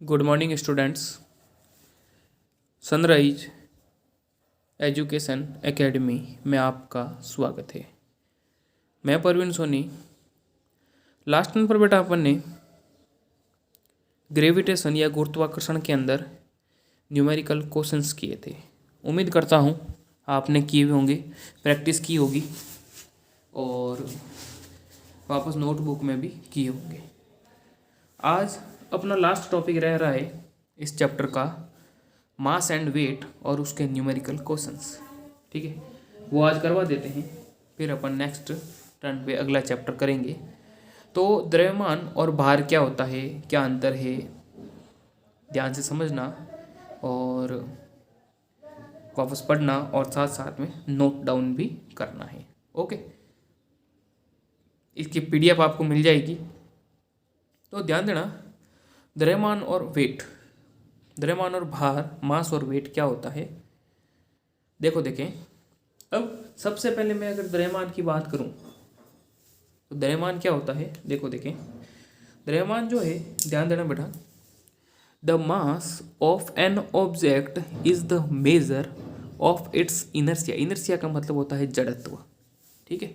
Good morning students. Sunrise education academy में आपका स्वागत है। मैं परवीन सोनी। लास्ट टाइम पर बेटा अपन ने ग्रेविटेशन या गुरुत्वाकर्षण के अंदर न्यूमेरिकल क्वेश्चंस किए थे। उम्मीद करता हूँ आपने किए हुए होंगे, प्रैक्टिस की होगी और वापस नोटबुक में भी किए होंगे। आज अपना लास्ट टॉपिक रह रहा है इस चैप्टर का मास एंड वेट और उसके न्यूमेरिकल क्वेश्चंस। ठीक है, वो आज करवा देते हैं, फिर अपन नेक्स्ट टर्न पे अगला चैप्टर करेंगे। तो द्रव्यमान और भार क्या होता है, क्या अंतर है, ध्यान से समझना और वापस पढ़ना और साथ साथ में नोट डाउन भी करना है। ओके, इसकी पीडीएफ आपको मिल जाएगी। तो ध्यान देना, द्रव्यमान और वेट, द्रव्यमान और भार, मास और वेट क्या होता है। देखें अब सबसे पहले मैं अगर द्रव्यमान की बात करूं तो द्रव्यमान क्या होता है। देखें द्रव्यमान जो है, ध्यान देना बेटा, the mass of an object is the major of it's inertia. Inertia का मतलब होता है जड़त्व। ठीक है,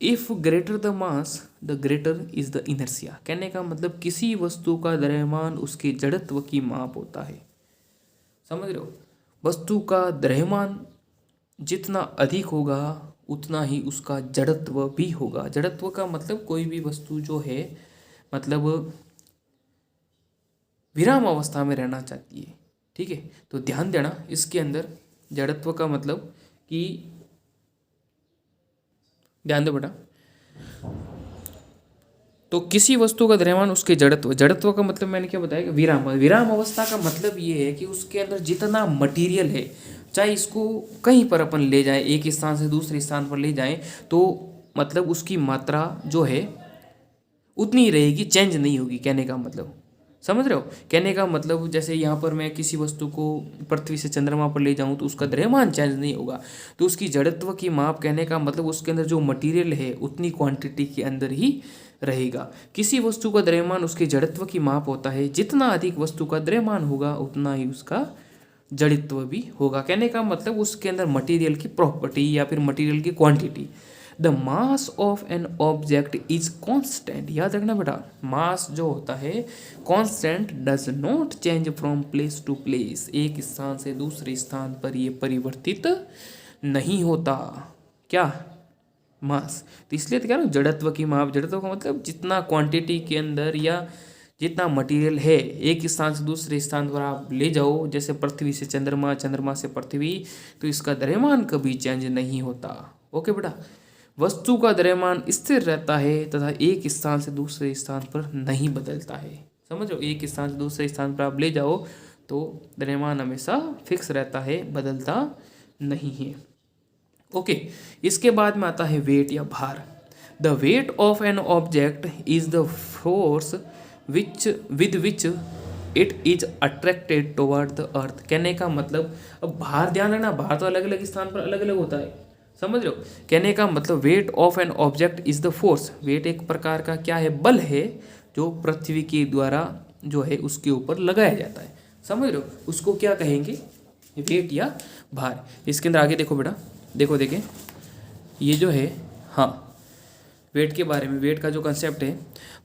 if greater the mass the greater is the inertia. कहने का मतलब किसी वस्तु का द्रव्यमान उसके जड़त्व की माप होता है। समझ रहे हो, वस्तु का द्रव्यमान जितना अधिक होगा उतना ही उसका जड़त्व भी होगा। जड़त्व का मतलब कोई भी वस्तु जो है मतलब विराम अवस्था में रहना चाहती है। ठीक है, तो ध्यान देना इसके अंदर जड़त्व का मतलब कि, ध्यान दो बेटा, तो किसी वस्तु का द्रव्यमान उसके जड़त्व, जड़त्व का मतलब मैंने क्या बताया कि विराम, विराम अवस्था का मतलब ये है कि उसके अंदर जितना मटेरियल है, चाहे इसको कहीं पर अपन ले जाएं, एक स्थान से दूसरे स्थान पर ले जाएं, तो मतलब उसकी मात्रा जो है उतनी ही रहेगी, चेंज नहीं होगी। कहने का मतलब समझ रहे हो, कहने का मतलब जैसे यहाँ पर मैं किसी वस्तु को पृथ्वी से चंद्रमा पर ले जाऊँ तो उसका द्रव्यमान चेंज नहीं होगा, तो उसकी जड़त्व की माप, कहने का मतलब उसके अंदर जो मटेरियल है उतनी क्वांटिटी के अंदर ही रहेगा। किसी वस्तु का द्रव्यमान उसके जड़त्व की माप होता है। जितना अधिक वस्तु का द्रव्यमान होगा उतना ही उसका जड़त्व भी होगा। कहने का मतलब उसके अंदर मटेरियल की प्रॉपर्टी या फिर मटेरियल की quantity. The mass of an object is constant. याद रखना बेटा, मास जो होता है constant, does not change from place to place. एक स्थान से दूसरे स्थान पर ये परिवर्तित नहीं होता। क्या, मास। तो इसलिए तो कह रहा हूँ जड़त्व की माप। जड़त्व का मतलब जितना क्वांटिटी के अंदर या जितना मटेरियल है एक स्थान से दूसरे स्थान पर आप ले जाओ, जैसे पृथ्वी से चंद्रमा, चंद्रमा से पृथ्वी, तो इसका द्रव्यमान कभी चेंज नहीं होता। ओके बेटा, वस्तु का द्रव्यमान स्थिर रहता है तथा एक स्थान से दूसरे स्थान पर नहीं बदलता है। समझो, एक स्थान से दूसरे स्थान पर आप ले जाओ तो द्रव्यमान हमेशा फिक्स रहता है, बदलता नहीं है। ओके, इसके बाद में आता है वेट या भार। The weight of an object is the force with which it is attracted toward the earth. कहने का मतलब, अब भार, ध्यान रखना, भार तो अलग अलग स्थान पर अलग अलग होता है। समझ रहे हो, कहने का मतलब weight of an object is the force. Weight एक प्रकार का क्या है, बल है, जो पृथ्वी के द्वारा जो है उसके ऊपर लगाया जाता है। समझ रहे हो, उसको क्या कहेंगे, वेट या भार। इसके अंदर आगे देखो बेटा, देखें ये जो है, हाँ, वेट के बारे में, वेट का जो कंसेप्ट है,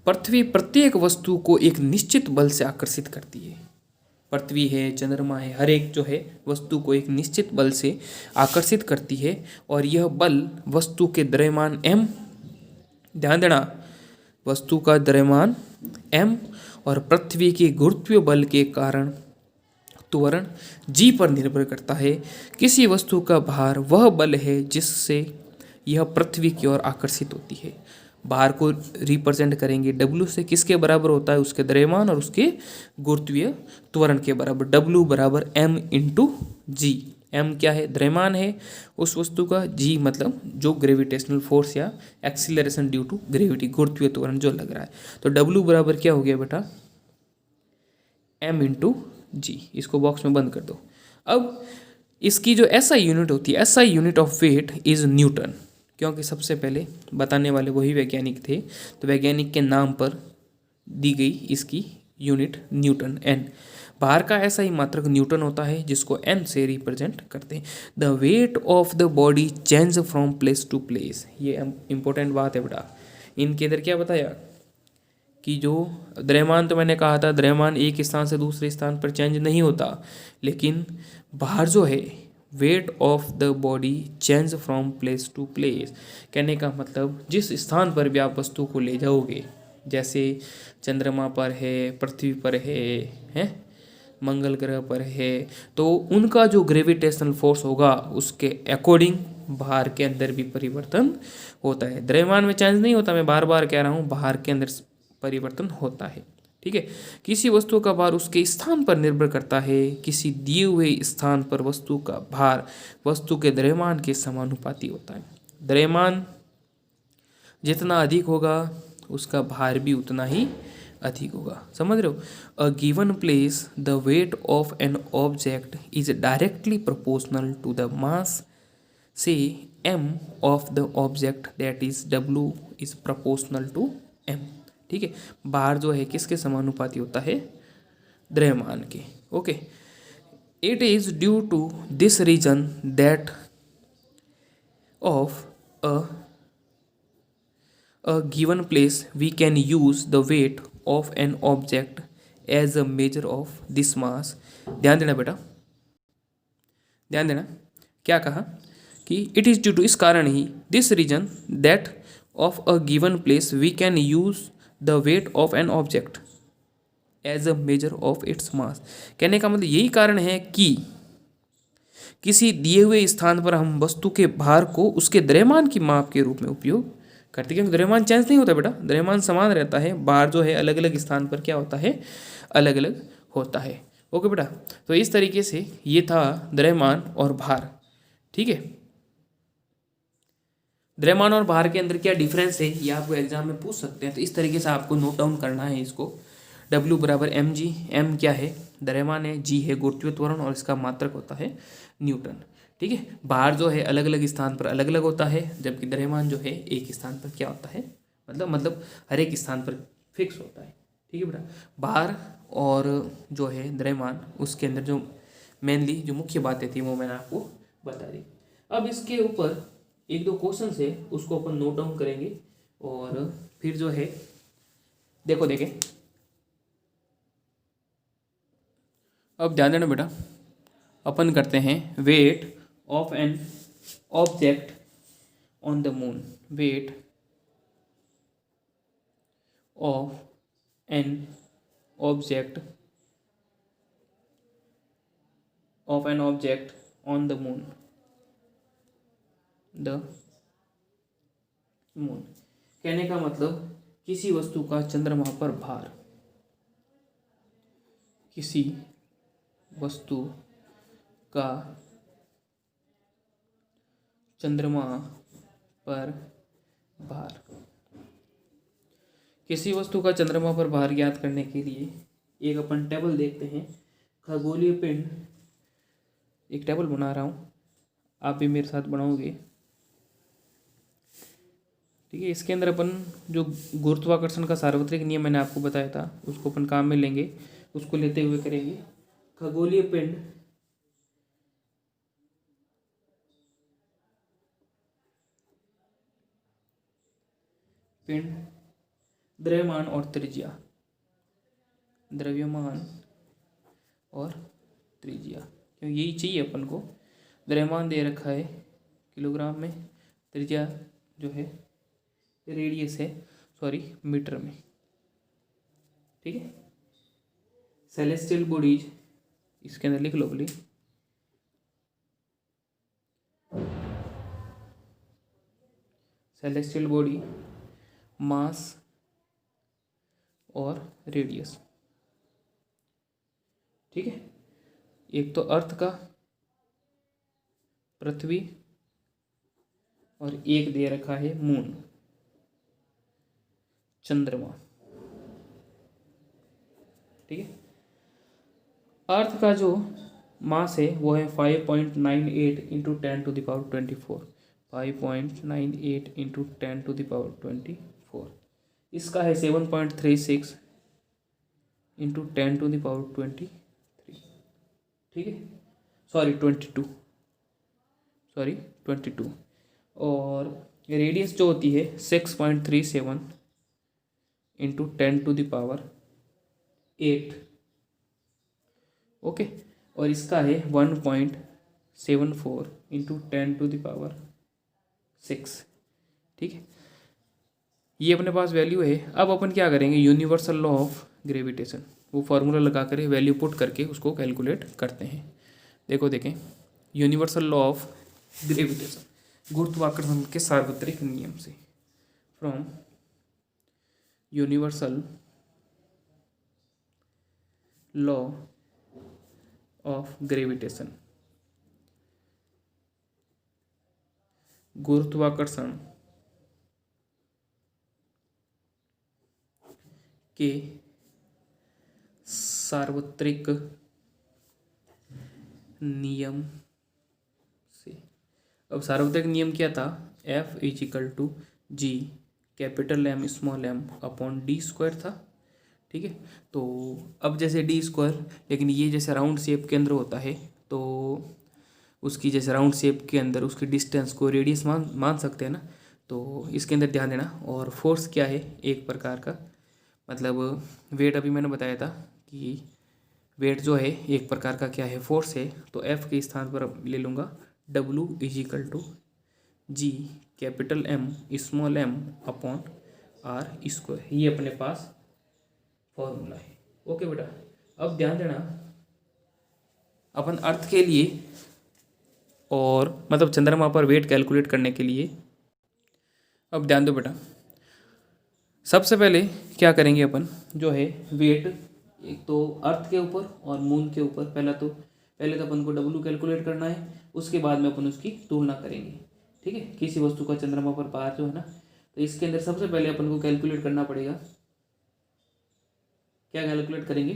पृथ्वी प्रत्येक वस्तु को एक निश्चित बल से आकर्षित करती है। पृथ्वी है, चंद्रमा है, हर एक जो है वस्तु को एक निश्चित बल से आकर्षित करती है और यह बल वस्तु के द्रव्यमान m, ध्यान देना, वस्तु का द्रव्यमान m और पृथ्वी के गुरुत्वीय बल के कारण त्वरण g पर निर्भर करता है। किसी वस्तु का भार वह बल है जिससे यह पृथ्वी की ओर आकर्षित होती है। भार को रिप्रेजेंट करेंगे W से, किसके बराबर होता है, उसके द्रव्यमान और उसके गुरुत्वीय त्वरण के बराबर। W बराबर m इंटू जी। m क्या है, द्रव्यमान है उस वस्तु का, g मतलब जो ग्रेविटेशनल फोर्स या एक्सीलरेशन ड्यू टू ग्रेविटी, गुरुत्वीय त्वरण जो लग रहा है। तो W बराबर क्या हो गया बेटा, m इंटू जी। इसको बॉक्स में बंद कर दो। अब इसकी जो SI यूनिट होती है, SI unit of weight is newton, क्योंकि सबसे पहले बताने वाले वही वैज्ञानिक थे, तो वैज्ञानिक के नाम पर दी गई इसकी यूनिट न्यूटन एन। भार का ऐसा ही मात्रक न्यूटन होता है जिसको एन से रिप्रेजेंट करते हैं। The weight of the body change from place to place, ये इंपॉर्टेंट बात है बेटा। इनके इधर क्या बताया कि जो द्रव्यमान, तो मैंने कहा था द्रव्यमान एक स्थान से दूसरे स्थान पर चेंज नहीं होता, लेकिन भार जो है weight of the body change from place to place, कहने का मतलब जिस स्थान पर भी आप वस्तु को ले जाओगे, जैसे चंद्रमा पर है, पृथ्वी पर है मंगल ग्रह पर है, तो उनका जो ग्रेविटेशनल फोर्स होगा उसके अकॉर्डिंग भार के अंदर भी परिवर्तन होता है। द्रव्यमान में चेंज नहीं होता, मैं बार बार कह रहा हूँ, भार के अंदर परिवर्तन होता है। ठीक है, किसी वस्तु का भार उसके स्थान पर निर्भर करता है। किसी दिए हुए स्थान पर वस्तु का भार वस्तु के द्रव्यमान के समानुपाती होता है। द्रव्यमान जितना अधिक होगा उसका भार भी उतना ही अधिक होगा, समझ रहे हो। A given place the weight of an object is directly proportional to the mass से M of the object, that is W is proportional to M. ठीक है, भार जो है किसके समानुपाती होता है, द्रव्यमान के। Okay, it is due to this reason that of a given place we can use the weight of an object as a measure of this mass। ध्यान देना बेटा, ध्यान देना, क्या कहा कि इट इज ड्यू टू, इस कारण ही, this reason that of a given place we can use the weight of an object as a measure of its mass, कहने का मतलब यही कारण है कि किसी दिए हुए स्थान पर हम वस्तु के भार को उसके द्रव्यमान की माप के रूप में उपयोग करते, क्योंकि द्रव्यमान चेंज नहीं होता बेटा, द्रव्यमान समान रहता है, भार जो है अलग अलग स्थान पर क्या होता है, अलग अलग होता है। ओके बेटा, तो इस तरीके से ये था द्रव्यमान और भार। ठीक है, द्रव्यमान और भार के अंदर क्या डिफरेंस है ये आपको एग्जाम में पूछ सकते हैं, तो इस तरीके से आपको नोट डाउन करना है इसको। W बराबर mg, m क्या है, द्रव्यमान है, g है गुरुत्वीय त्वरण और इसका मात्रक होता है न्यूटन। ठीक है, भार जो है अलग अलग स्थान पर अलग अलग होता है, जबकि द्रव्यमान जो है एक स्थान पर क्या होता है, मतलब हर एक स्थान पर फिक्स होता है। ठीक है बेटा, भार और जो है द्रव्यमान, उसके अंदर जो मेनली जो मुख्य बातें थी वो मैंने आपको बता दी। अब इसके ऊपर एक दो क्वेश्चन है उसको अपन नोट डाउन करेंगे और फिर जो है देखो देखें। अब ध्यान देना बेटा, अपन करते हैं wait of an object on the moon, weight of an object on the moon, कहने का मतलब किसी वस्तु का चंद्रमा पर भार, किसी वस्तु का चंद्रमा पर भार, किसी वस्तु का चंद्रमा पर भार ज्ञात करने के लिए एक अपन टेबल देखते हैं। खगोलीय पिंड, एक टेबल बना रहा हूँ, आप भी मेरे साथ बनाओगे। ठीक है, इसके अंदर अपन जो गुरुत्वाकर्षण का सार्वत्रिक नियम मैंने आपको बताया था उसको अपन काम में लेंगे, उसको लेते हुए करेंगे। खगोलीय पिंड द्रव्यमान और त्रिज्या, द्रव्यमान और त्रिज्या, क्योंकि यही चाहिए अपन को। द्रव्यमान दे रखा है किलोग्राम में, त्रिज्या जो है रेडियस है, सॉरी मीटर में। ठीक है, सेलेस्टियल बॉडीज इसके अंदर लिख लो बोली, सेलेस्टियल बॉडी, मास और रेडियस। ठीक है, एक तो अर्थ का, पृथ्वी, और एक दे रखा है मून, चंद्रमा। ठीक है, अर्थ का जो मास है वो है 5.98 इंटू 10⁻24, 5.98 इंटू 10⁻24। इसका है 7.36 इंटू 10⁻23, ठीक है, सॉरी 22 और रेडियस जो होती है 6.37 इंटू 10⁸ ओके, और इसका है 1.74 इंटू 10⁻6, ठीक है। ये अपने पास वैल्यू है। अब अपन क्या करेंगे, यूनिवर्सल लॉ ऑफ ग्रेविटेशन वो फार्मूला लगा कर वैल्यू पुट करके उसको कैलकुलेट करते हैं। देखें यूनिवर्सल लॉ ऑफ ग्रेविटेशन, गुरुत्वाकर्षण के सार्वत्रिक नियम से, from universal law of gravitation, गुरुत्वाकर्षण के सार्वत्रिक नियम से। अब सार्वत्रिक नियम क्या था, F=G capital M small m upon d² था, ठीक है। तो अब जैसे d², लेकिन ये जैसे राउंड शेप के अंदर होता है तो उसकी जैसे राउंड शेप के अंदर उसकी डिस्टेंस को रेडियस मान सकते हैं ना, तो इसके अंदर ध्यान देना। और फोर्स क्या है, एक प्रकार का, मतलब वेट अभी मैंने बताया था कि वेट जो है एक प्रकार का क्या है, फोर्स है। तो F के स्थान पर ले लूँगा W=G capital M small m upon r²। ये अपने पास फॉर्मूला है। ओके बेटा, अब ध्यान देना अपन अर्थ के लिए और मतलब चंद्रमा पर वेट कैलकुलेट करने के लिए, अब ध्यान दो बेटा, सबसे पहले क्या करेंगे अपन, जो है वेट एक तो अर्थ के ऊपर और मून के ऊपर, पहले तो अपन को W कैलकुलेट करना है, उसके बाद में अपन उसकी तुलना करेंगे, ठीक है। किसी वस्तु का चंद्रमा पर भार जो है ना, तो इसके अंदर सबसे पहले अपन को कैलकुलेट करना पड़ेगा। क्या कैलकुलेट करेंगे,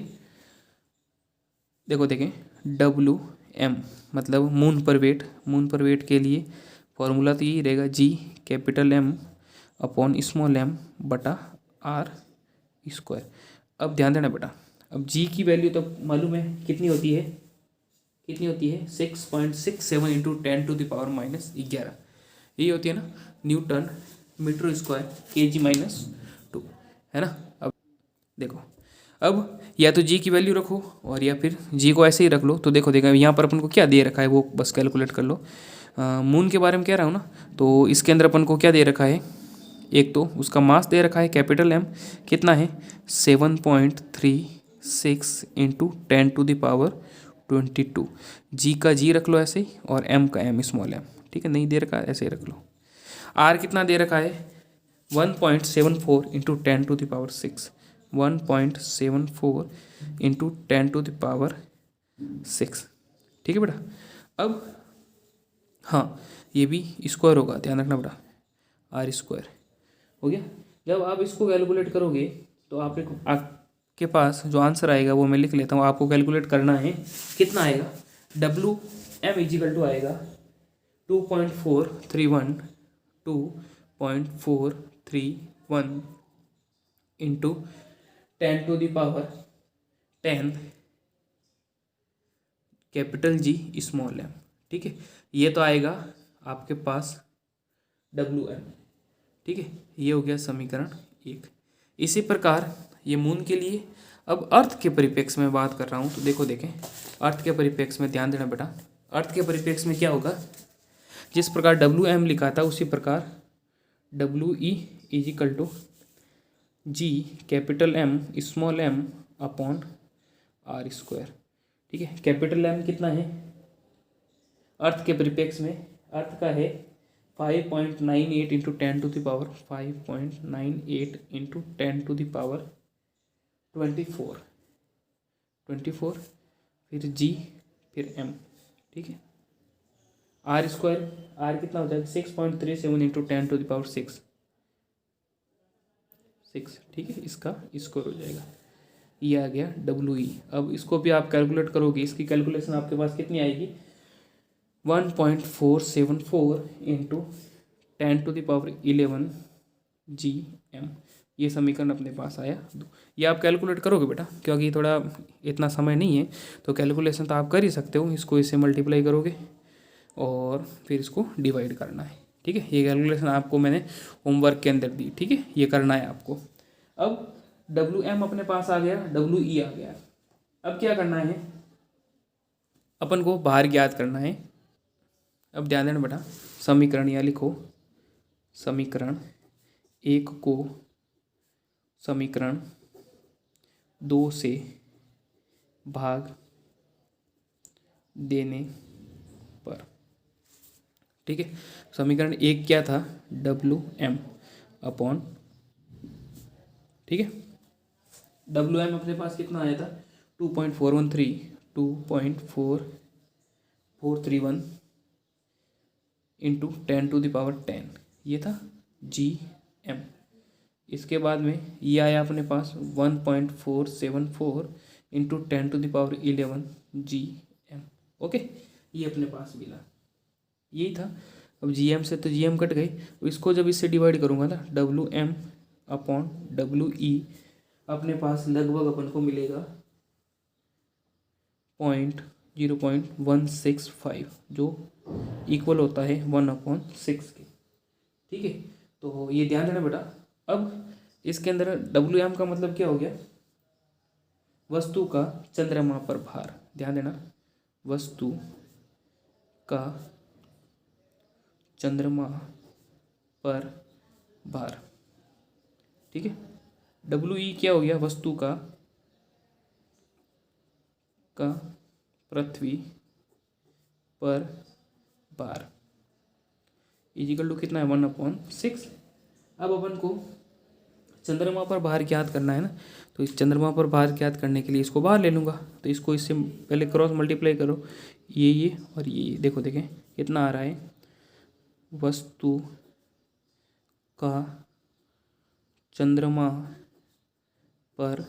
देखें WM मतलब मून पर वेट के लिए फॉर्मूला तो यही रहेगा, G capital M upon small m बटा r²। अब ध्यान देना बेटा, अब G की वैल्यू तो मालूम है कितनी होती है, 6.67 इंटू 10⁻⁻11, यही होती है ना, न्यूटन मीटर स्क्वायर kg-2, है ना। अब देखो, अब या तो G की वैल्यू रखो और या फिर G को ऐसे ही रख लो। तो देखो यहाँ पर अपन को क्या दे रखा है वो बस कैलकुलेट कर लो। मून के बारे में कह रहा हूँ ना, तो इसके अंदर अपन को क्या दे रखा है, एक तो उसका मास दे रखा है कैपिटल M, कितना है 7.36 इंटू 10⁻22। G का G रख लो ऐसे ही और M का M स्मॉल m, ठीक है। नहीं दे रखा है ऐसे ही रख लो। R कितना दे रखा है 1.74 इंटू 10⁻6, 1.74 इंटू 10⁻6, ठीक है बेटा। अब हाँ, ये भी स्क्वायर होगा, ध्यान रखना बेटा, r² हो गया। जब आप इसको कैलकुलेट करोगे तो आपके पास जो आंसर आएगा वो मैं लिख लेता हूँ, आपको कैलकुलेट करना है कितना आएगा, WM आएगा 2.431 into 10⁻10 capital G small m, ठीक है। ये तो आएगा आपके पास WM, ठीक है। ये हो गया समीकरण 1। इसी प्रकार ये मून के लिए। अब अर्थ के परिप्रेक्ष्य में बात कर रहा हूँ, तो देखें अर्थ के परिप्रेक्ष्य में ध्यान देना बेटा, अर्थ के परिप्रेक्ष्य में क्या होगा, जिस प्रकार WM लिखा था उसी प्रकार WE=G capital M small m upon r², ठीक है। कैपिटल M कितना है अर्थ के परिप्रेक्ष्य में, अर्थ का है 5.98 इंटू 10⁻5.98 इंटू 10⁻24, फिर G फिर M, ठीक है। r², R कितना हो जाएगा 6.37 इंटू 10⁻6, ठीक है। इसका स्क्वायर हो जाएगा, ये आ गया WE। अब इसको भी आप कैलकुलेट करोगे, इसकी कैलकुलेशन आपके पास कितनी आएगी 1.474 इंटू 10⁻11 GM, ये समीकरण अपने पास आया। ये आप कैलकुलेट करोगे बेटा, क्योंकि थोड़ा इतना समय नहीं है, तो कैलकुलेशन तो आप कर ही सकते हो। इसको इससे मल्टीप्लाई करोगे और फिर इसको डिवाइड करना है। ठीक है, ये कैलकुलेशन आपको मैंने होमवर्क के अंदर दी। ठीक है, ये करना है आपको। अब WM अपने पास आ गया, WE आ गया। अब क्या करना है, अपन को भार ज्ञात करना है। अब ध्यान देना बेटा, समीकरण यहाँ लिखो, समीकरण 1 को समीकरण 2 से भाग देने पर। ठीक है, समीकरण 1 क्या था, WM अपॉन, ठीक है, WM अपने पास कितना आया था, 2.413, 2.4431 इंटू 10⁻10, ये था GM। इसके बाद में ये आया अपने पास 1.474 इंटू 10⁻11 GM। ओके, ये अपने पास मिला, यही था। अब GM से तो GM कट गई, इसको जब इससे डिवाइड करूँगा ना, WM अपॉन WE अपने पास लगभग अपन को मिलेगा 0.165, जो इक्वल होता है 1/6 के। ठीक है, तो ये ध्यान देना बेटा। अब इसके अंदर WM का मतलब क्या हो गया, वस्तु का चंद्रमा पर भार। ध्यान देना, वस्तु का चंद्रमा पर भार। ठीक है, WE क्या हो गया, वस्तु का पृथ्वी पर भार इजिकल टू कितना है, 1/6। अब अपन को चंद्रमा पर भार ज्ञात करना है ना, तो इस चंद्रमा पर भार ज्ञात करने के लिए इसको बाहर ले लूँगा। तो इसको इससे पहले क्रॉस मल्टीप्लाई करो, ये और ये देखो, देखें कितना आ रहा है, वस्तु का चंद्रमा पर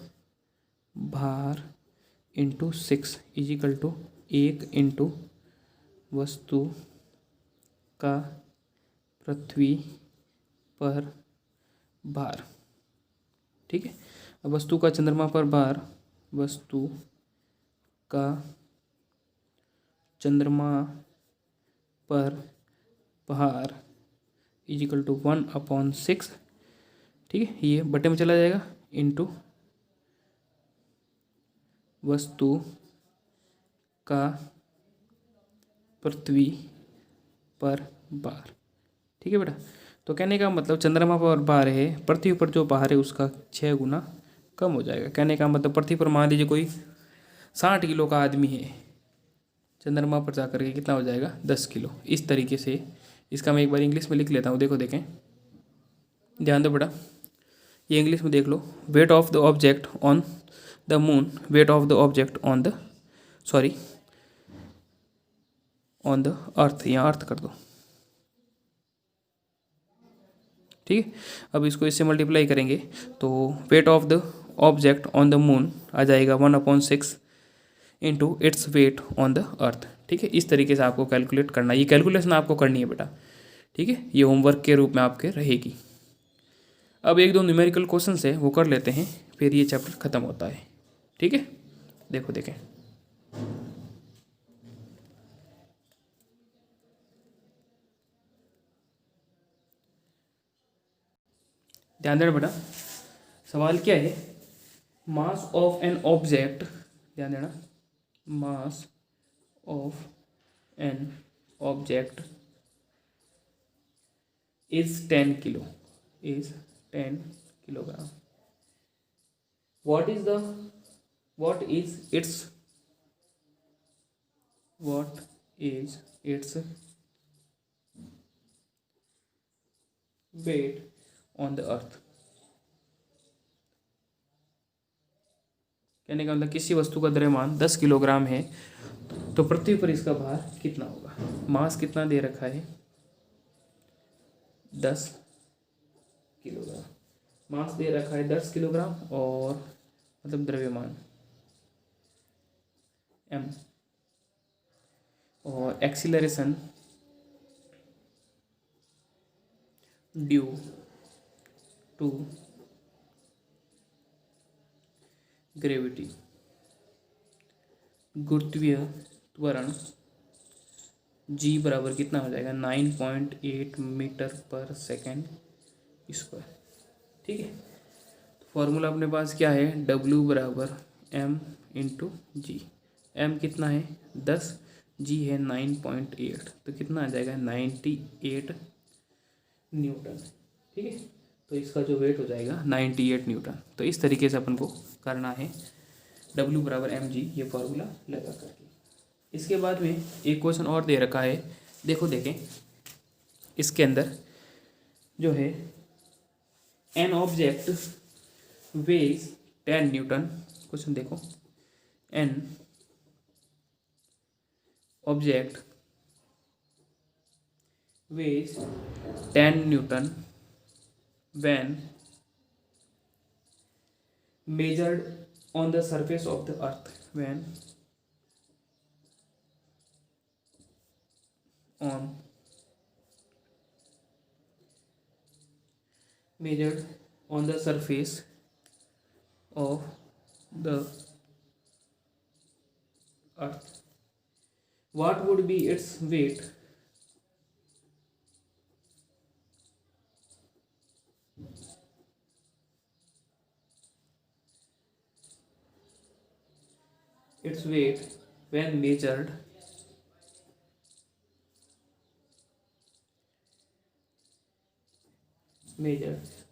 भार इंटू 6 इजिकल टू 1 इंटू वस्तु का पृथ्वी पर भार। ठीक है, अब वस्तु का चंद्रमा पर भार, वस्तु का चंद्रमा पर भार इजिकल टू 1/6। ठीक है, ये बटे में चला जाएगा, इंटू वस्तु का पृथ्वी पर भार। ठीक है बेटा, तो कहने का मतलब चंद्रमा पर भार है, पृथ्वी पर जो भार है उसका 6 गुना कम हो जाएगा। कहने का मतलब पृथ्वी पर मान लीजिए कोई 60 किलो का आदमी है, चंद्रमा पर जाकर के कितना हो जाएगा, 10 किलो। इस तरीके से इसका मैं एक बार इंग्लिश में लिख लेता हूँ, देखो देखें, ध्यान दो बेटा, ये इंग्लिश में देख लो। Weight of the object on the moon, weight of the object on the, sorry, on the earth, यहाँ अर्थ कर दो। ठीक है, अब इसको इससे मल्टीप्लाई करेंगे तो weight of the object on the moon आ जाएगा 1/6 into its weight on the earth. ठीक है, इस तरीके से आपको कैलकुलेट करना है, ये कैलकुलेशन आपको करनी है बेटा। ठीक है, ये होमवर्क के रूप में आपके रहेगी। अब 1-2 न्यूमेरिकल क्वेश्चन है वो कर लेते हैं, फिर ये चैप्टर खत्म होता है। ठीक है, देखो देखें, ध्यान देना बेटा, सवाल क्या है, मास ऑफ एन ऑब्जेक्ट, ध्यान देना, मास of an object is 10 kilo, is 10 kilogram. what is its weight on the earth। कहने का मतलब किसी वस्तु का द्रव्यमान 10 किलोग्राम है, तो पृथ्वी पर इसका भार कितना होगा। मास कितना दे रखा है, 10 किलोग्राम, मास दे रखा है 10 किलोग्राम, और मतलब द्रव्यमान m, और एक्सीलरेशन ड्यू टू ग्रेविटी, गुरुत्वीय त्वरण जी बराबर कितना हो जाएगा 9.8 मीटर पर सेकेंड स्क्वायर। ठीक है, तो फॉर्मूला अपने पास क्या है, W बराबर m इंटू जी। m कितना है 10, g है 9.8, तो कितना आ जाएगा 98 न्यूटन। ठीक है, तो इसका जो वेट हो जाएगा 98 न्यूटन। तो इस तरीके से अपन को करना है W बराबर mg, ये फॉर्मूला लगा करके। इसके बाद में एक क्वेश्चन और दे रखा है, देखो देखें, इसके अंदर जो है an object weighs 10 newton. Question देखो, an object weighs 10 newton when measured on the surface of the earth, when on measured on the surface of the earth, what would be its weight when measured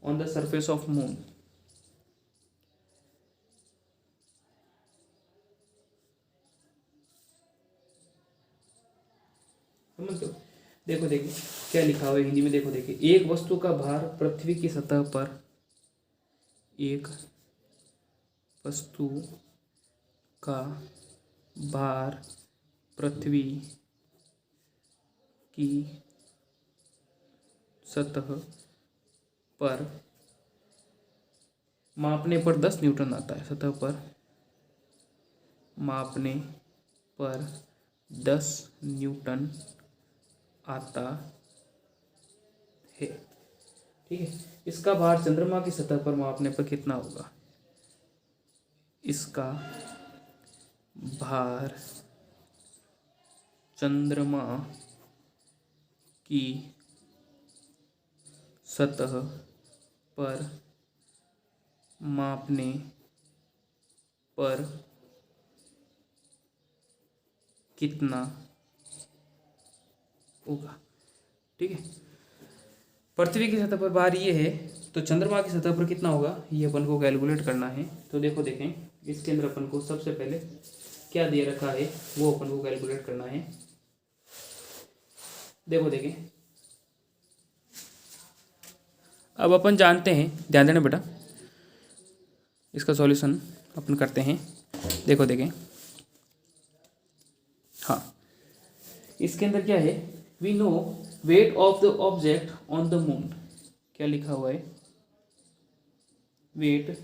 on the surface of moon। समझ लो, देखो देखिए क्या लिखा हुआ है हिंदी में, देखो देखिए, एक वस्तु का भार पृथ्वी की सतह पर, एक वस्तु का भार पृथ्वी की सतह पर मापने पर 10 न्यूटन आता है। सतह पर मापने पर 10 न्यूटन आता है। ठीक है, इसका भार चंद्रमा की सतह पर मापने पर कितना होगा? इसका भार चंद्रमा की सतह पर मापने पर कितना होगा? ठीक है, पृथ्वी की सतह पर भार ये है, तो चंद्रमा की सतह पर कितना होगा ये अपन को कैलकुलेट करना है। तो देखो देखें, इसके अंदर अपन को सबसे पहले क्या दे रखा है वो अपन को कैलकुलेट करना है। देखो देखें, अब अपन जानते हैं, ध्यान देना बेटा, इसका सॉल्यूशन अपन करते हैं। देखो देखें, हाँ, इसके अंदर क्या है, we know weight of the object on the moon. क्या लिखा हुआ है? Weight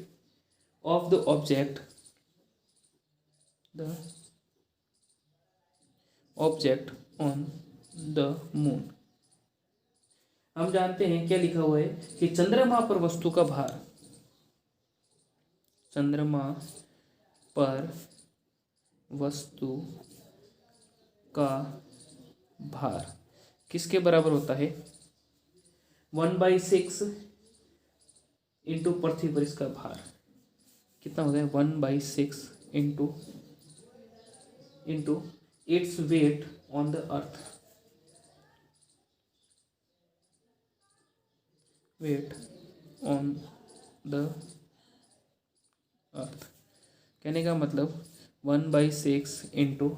of the object on the moon. हम जानते हैं क्या लिखा हुआ है कि चंद्रमा पर वस्तु का भार, चंद्रमा पर वस्तु का भार किसके बराबर होता है? 1/6 इंटू पृथ्वी पर इसका भार कितना होता है? 1/6 into its weight on the earth, weight on the earth. कहने का मतलब 1/6 इंटू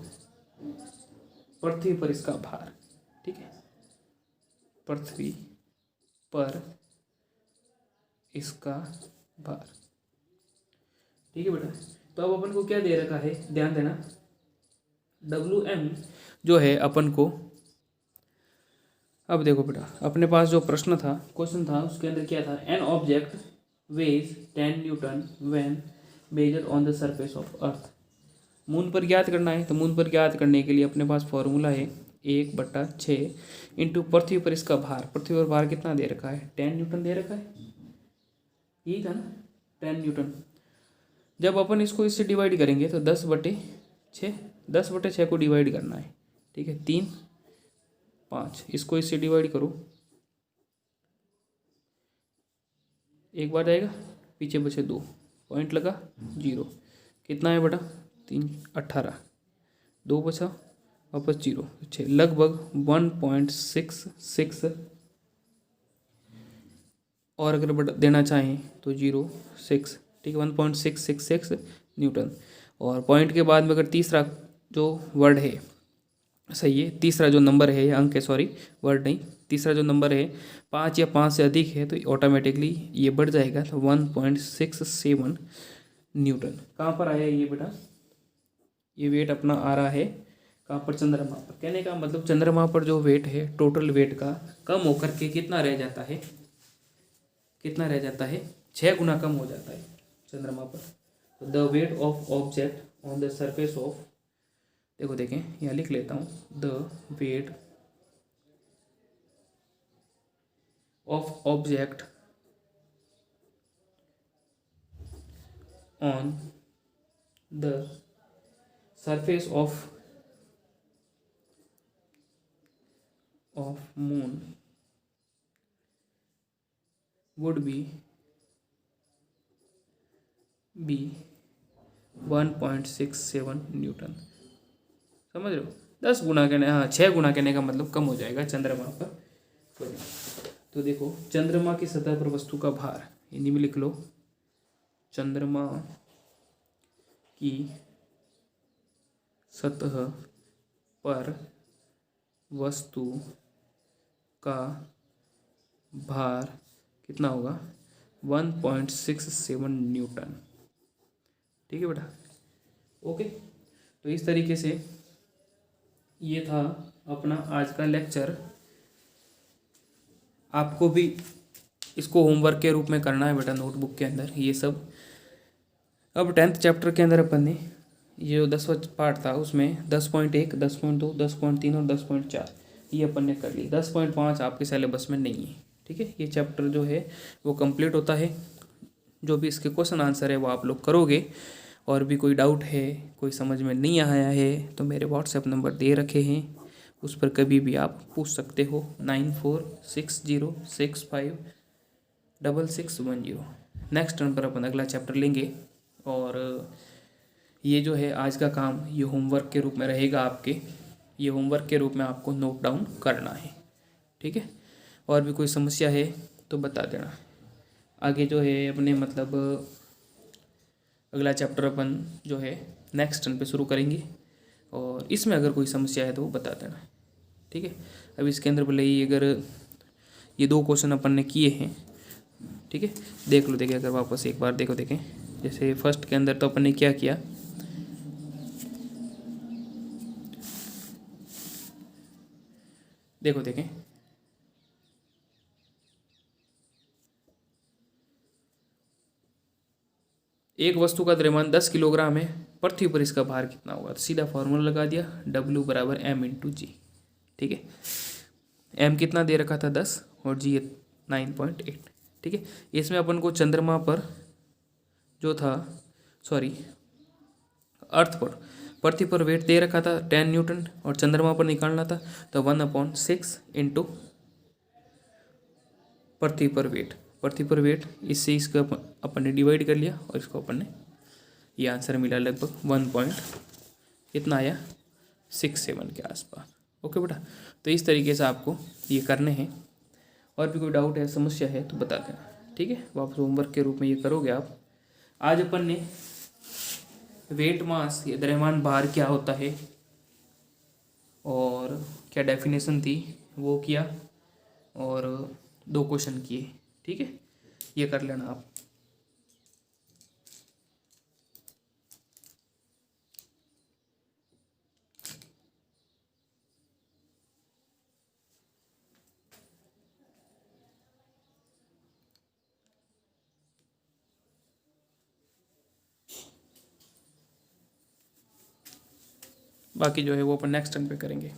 पृथ्वी पर इसका भार। ठीक है, पृथ्वी पर इसका भार। ठीक है बेटा, तो अब अपन को क्या दे रखा है, ध्यान देना, WM जो है अपन को, अब देखो बेटा, अपने पास जो प्रश्न था, क्वेश्चन था, उसके अंदर क्या था? An object weighs 10 newton when measured on the surface of earth. Moon पर ज्ञात करना है, तो मून पर ज्ञात करने के लिए अपने पास फॉर्मूला है 1/6 इंटू पृथ्वी पर इसका भार। पृथ्वी पर भार कितना दे रखा है? 10 न्यूटन दे रखा है, यही था ना, 10 न्यूटन। जब अपन इसको इससे डिवाइड करेंगे तो 10/6, 10/6 को डिवाइड करना है, ठीक है। 3, 5, इसको इससे डिवाइड करो, एक बार जाएगा, पीछे बचे 2, पॉइंट लगा 0, कितना है बेटा 3, 18, 2 बचा वापस 0, 6, लगभग 1.66, और अगर बेटा देना चाहें तो 0.6, ठीक है, 1.666 न्यूटन। और पॉइंट के बाद में अगर तीसरा जो वर्ड है, सही है, तीसरा जो नंबर है या अंक है, सॉरी वर्ड नहीं, तीसरा जो नंबर है 5 या 5 से अधिक है तो ऑटोमेटिकली ये बढ़ जाएगा, तो 1.67 न्यूटन। कहाँ पर आया ये बेटा, ये वेट अपना आ रहा है कहाँ पर, चंद्रमा पर। कहने का मतलब चंद्रमा पर जो वेट है टोटल वेट का कम होकर के कितना रह जाता है, कितना रह जाता है, 6 गुना कम हो जाता है चंद्रमा पर। तो the weight of object on the surface of, देखो देखें यहाँ लिख लेता हूँ, the weight of object on the surface of moon would be 1.67 Newton. समझ रहे हो, 10 गुना कहने, हाँ 6 गुना कहने का मतलब कम हो जाएगा चंद्रमा पर। तो देखो चंद्रमा की सतह पर वस्तु का भार, हिंदी में लिख लो, चंद्रमा की सतह पर वस्तु का भार कितना होगा, 1.67 न्यूटन, ठीक है बेटा, ओके। तो इस तरीके से ये था अपना आज का लेक्चर। आपको भी इसको होमवर्क के रूप में करना है बेटा, नोटबुक के अंदर ये सब। अब 10th चैप्टर के अंदर अपन ने ये जो 10वां पार्ट था उसमें 10.1, 10.2, 10.3 और 10.4 ये अपन ने कर ली। 10.5 आपके सिलेबस में नहीं है, ठीक है। ये चैप्टर जो है वो कंप्लीट होता है, जो भी इसके क्वेश्चन आंसर है वो आप लोग करोगे। और भी कोई डाउट है, कोई समझ में नहीं आया है तो मेरे व्हाट्सएप नंबर दे रखे हैं, उस पर कभी भी आप पूछ सकते हो, 9460656610। नेक्स्ट टर्न पर अपन अगला चैप्टर लेंगे। और ये जो है आज का काम ये होमवर्क के रूप में रहेगा आपके, ये होमवर्क के रूप में आपको नोट डाउन करना है, ठीक है। और भी कोई समस्या है तो बता देना। आगे जो है अपने मतलब अगला चैप्टर अपन जो है नेक्स्ट टर्न पे शुरू करेंगे, और इसमें अगर कोई समस्या है तो वो बता देना, ठीक है। अब इसके अंदर भले ही अगर ये 2 क्वेश्चन अपन ने किए हैं, ठीक है, देख लो, देखिए अगर वापस एक बार देखो, देखें जैसे फर्स्ट के अंदर तो अपन ने क्या किया, देखो देखें, एक वस्तु का द्रव्यमान 10 किलोग्राम है, पृथ्वी पर इसका भार कितना होगा। तो सीधा फॉर्मूला लगा दिया, W = m/g, ठीक है। m कितना दे रखा था 10 और g 9.8, ठीक है। इसमें अपन को चंद्रमा पर जो था, सॉरी अर्थ पर, पृथ्वी पर वेट दे रखा था 10 न्यूटन और चंद्रमा पर निकालना था, तो 1/6 इंटू पृथ्वी पर वेट, पृथ्वी पर वेट, इससे इसका अपन ने डिवाइड कर लिया और इसको अपन ने ये आंसर मिला लगभग 1 कितना आया 67 के आसपास। ओके बेटा, तो इस तरीके से आपको ये करने हैं। और भी कोई डाउट है, समस्या है तो बता देना, ठीक है। वापस होमवर्क के रूप में ये करोगे आप। आज अपन ने वेट मास या द्रव्यमान भार क्या होता है और क्या डेफिनेशन थी वो किया, और 2 क्वेश्चन किए, ठीक है। ये कर लेना आप। बाकी जो है वो अपन नेक्स्ट टाइम पे करेंगे।